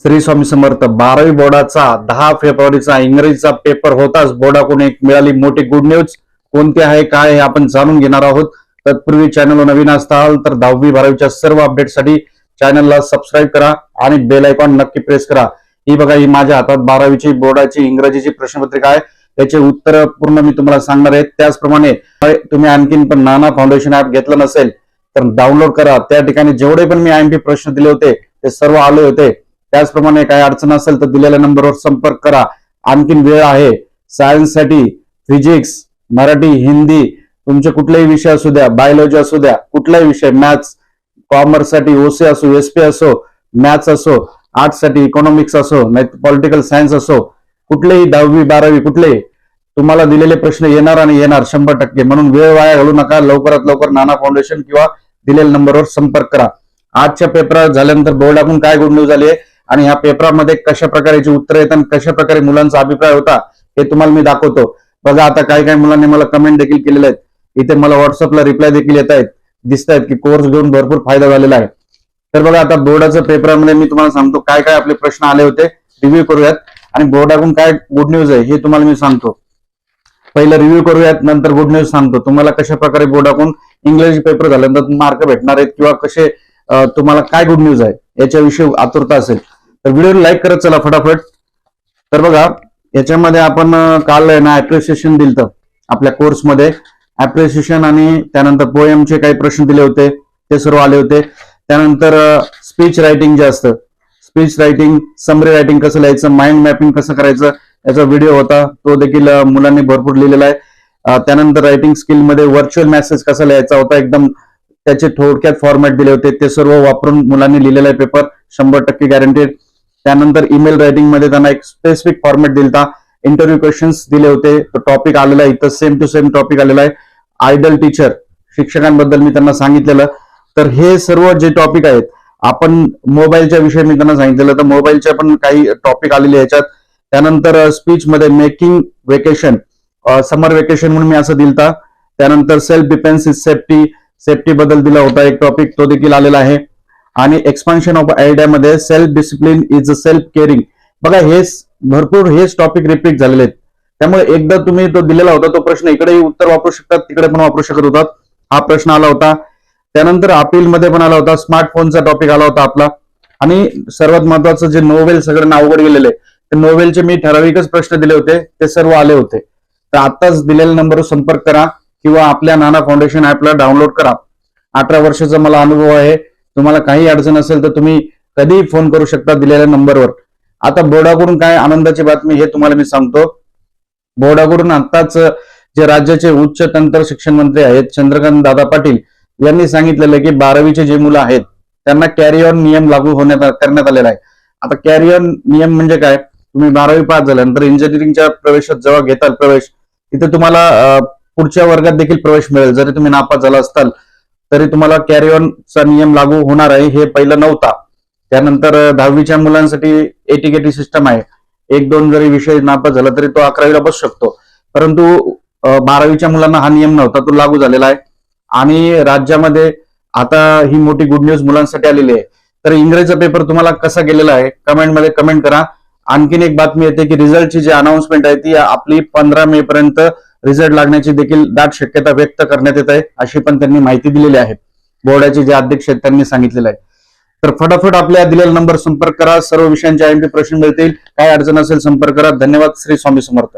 श्री स्वामी समर्थ. 12वी बोर्डाचा 10 फेब्रुवारीचा इंग्रजीचा पेपर होताच बोर्डाकडून एक मिळाली मोठी गुड न्यूज. कोणती आहे काय हे आपण जाणून घेणार आहोत. तत्पूर्वी चॅनलवर नवीन असाल तर 10वी 12वीच्या सर्व अपडेटसाठी चॅनलला सबस्क्राईब करा आणि बेल आयकॉन नक्की प्रेस करा. ही बघा, ही माझ्या हातात 12वीची बोर्डाची इंग्रजीची प्रश्नपत्रिका आहे. त्याचे उत्तर पूर्ण मी तुम्हाला सांगणार आहे. त्याचप्रमाणे तुम्ही आणखीन पण नाना फाउंडेशन ऍप घेतलं नसेल तर डाउनलोड करा. त्या ठिकाणी जेवढे पण मी आयएमपी प्रश्न दिले होते ते सर्व आले होते. त्याचप्रमाणे काही अडचण असेल तर दिलेल्या नंबरवर संपर्क करा. आणखीन वेळ आहे. सायन्ससाठी फिजिक्स, मराठी, हिंदी, तुमचे कुठलेही विषय असू द्या, बायोलॉजी असू द्या, कुठलाही विषय, मॅथ्स, कॉमर्स साठी ओसी असो, एसपी असो, मॅथ्स असो, आर्ट्स साठी इकॉनॉमिक्स असो, नाही पॉलिटिकल सायन्स असो, कुठलेही 10वी 12वी कुठलेही तुम्हाला दिलेले प्रश्न येणार आणि येणार 100%. म्हणून वेळ वाया घालू नका. लवकरात लवकर नाना फाउंडेशन किंवा दिलेल्या नंबरवर संपर्क करा. आजच्या पेपर झाल्यानंतर बोर्डाकडून काय गुड न्यूज आली आहे आणि ह्या पेपरामध्ये कशा प्रकारची उत्तरं येतात आणि कशा प्रकारे मुलांचा अभिप्राय होता हे तुम्हाला मी दाखवतो. बघा, आता काही मुलांनी मला कमेंट देखील केलेले आहेत. इथे मला व्हॉट्सअपला रिप्लाय देखील येत आहेत, दिसत आहेत की कोर्स घेऊन भरपूर फायदा झालेला आहे. तर बघा, आता बोर्डाच्या पेपरामध्ये मी तुम्हाला सांगतो काय काय आपले प्रश्न आले होते. रिव्ह्यू करूयात आणि बोर्डाकडून काय गुड न्यूज आहे हे तुम्हाला मी सांगतो. पहिलं रिव्ह्यू करूयात, नंतर गुड न्यूज सांगतो. तुम्हाला कशा प्रकारे बोर्डाकडून इंग्रजी पेपर झाल्यानंतर मार्क भेटणार आहेत किंवा कसे तुम्हाला काय गुड न्यूज आहे याच्याविषयी आतुरता असेल तर व्हिडिओ लाईक करत चला फटाफट. तर बघा, याच्यामध्ये आपण काल ना अप्रिसिएशन दिलं आपल्या कोर्समध्ये. अप्रिसिएशन आणि त्यानंतर पोएमचे काही प्रश्न दिले होते ते सर्व आले होते. त्यानंतर स्पीच रायटिंग जे असतं, स्पीच रायटिंग, समरी रायटिंग कसं लिहायचं, माइंड मॅपिंग कसं करायचं याचा व्हिडिओ होता, तो देखील मुलांनी भरपूर लिहिलेला आहे. त्यानंतर रायटिंग स्किल मध्ये व्हर्च्युअल मेसेज कसा लिहायचा होता, एकदम त्याचे थोडक्यात फॉर्मॅट दिले होते, ते सर्व वापरून मुलांनी लिहिलेला आहे पेपर 100% गॅरंटेड. त्यानंतर ईमेल रायटिंग मध्ये त्यांना एक स्पेसिफिक फॉर्मॅट दिलता. इंटरव्ह्यू क्वेश्चन्स दिले होते, तो टॉपिक आलेला आहे इथं, सेम टू सेम टॉपिक आलेला आहे. आयडल टीचर, शिक्षकांबद्दल मी त्यांना सांगितलेलं. तर हे सर्व जे टॉपिक आहेत, आपण मोबाईलच्या विषयी मी त्यांना सांगितलेलं, तर मोबाईलचे पण काही टॉपिक आलेले ह्याच्यात. त्यानंतर स्पीच मध्ये मेकिंग वेकेशन, समर वेकेशन म्हणून मी असं दिलता. त्यानंतर self defence is safety, safety बद्दल दिला होता एक टॉपिक, तो देखील आलेला आहे. आणि एक्सपान्शन ऑफ आयडिया मध्ये self discipline is a self caring. बघा, हे भरपूर हेच टॉपिक रिपीट झालेले आहेत. त्यामुळे एकदा तुम्ही तो दिलेला होता तो प्रश्न इकडेही उत्तर वापरू शकतात, तिकडे पण वापरू शकत होतात. हा प्रश्न आला होता. त्यानंतर अपील मध्ये पण आला होता. स्मार्टफोनचा टॉपिक आला होता आपला. आणि सर्वात महत्वाचं जे नोवेल सगळ्यांना अवघड गेलेले, ते नोवेलचे मी ठराविकच प्रश्न दिले होते, ते सर्व आले होते. तर आताच दिलेल्या नंबरवर संपर्क करा किंवा आपल्या नाना फाउंडेशन ऍपला डाउनलोड करा. 18 वर्षाचा मला अनुभव आहे. तुम्हाला काही अडचण असेल तर तुम्ही कधीही फोन करू शकता दिलेल्या नंबरवर. आता बोर्डाकडून काय आनंदाची बातमी हे तुम्हाला मी सांगतो. बोर्डाकडून आताच जे राज्याचे उच्च तंत्र शिक्षण मंत्री आहेत चंद्रकांत दादा पाटील यांनी सांगितलेलं की 12वीचे जे मुलं आहेत त्यांना कॅरी ऑन नियम लागू करण्यात आलेला आहे. आता कॅरी ऑन नियम म्हणजे काय, तुम्ही 12वी पास झाल्यानंतर इंजिनिअरिंगच्या प्रवेशात जेव्हा घेताल प्रवेश, तिथे तुम्हाला पुढच्या वर्गात देखील प्रवेश मिळेल. जरी तुम्ही नापास झाला असताल तरी तुम्हाला कॅरी ऑन चा नियम लागू होणार आहे. हे पहिलं नव्हता. त्यानंतर 10वीच्या मुलांसाठी एटीकेटी सिस्टम आहे. 1-2 जरी विषय नापास झाला तरी तो 11वीला बसू शकतो. परंतु 12वीच्या मुलांना हा नियम नव्हता, तो लागू झालेला आहे. आणि राज्यामध्ये आता ही मोठी गुड न्यूज मुलांसाठी आलेली आहे. तर इंग्रजीचा पेपर तुम्हाला कसा गेलेला आहे कमेंटमध्ये कमेंट करा. आणखीन एक बातमी येते की रिझल्टची जी अनाउन्समेंट आहे ती आपली 15 मे पर्यंत रिझल्ट लागण्याची देखील दाट शक्यता व्यक्त करण्यात येत आहे, अशी पण त्यांनी माहिती दिलेली आहे. बोर्डाचे जे अध्यक्ष आहेत त्यांनी सांगितलेलं आहे. तर फटाफट आपल्या दिलेला नंबर संपर्क करा. सर्व विषयांचे आयएमपी प्रश्न मिळतील. काय अडचण असेल संपर्क करा. धन्यवाद. श्री स्वामी समर्थ.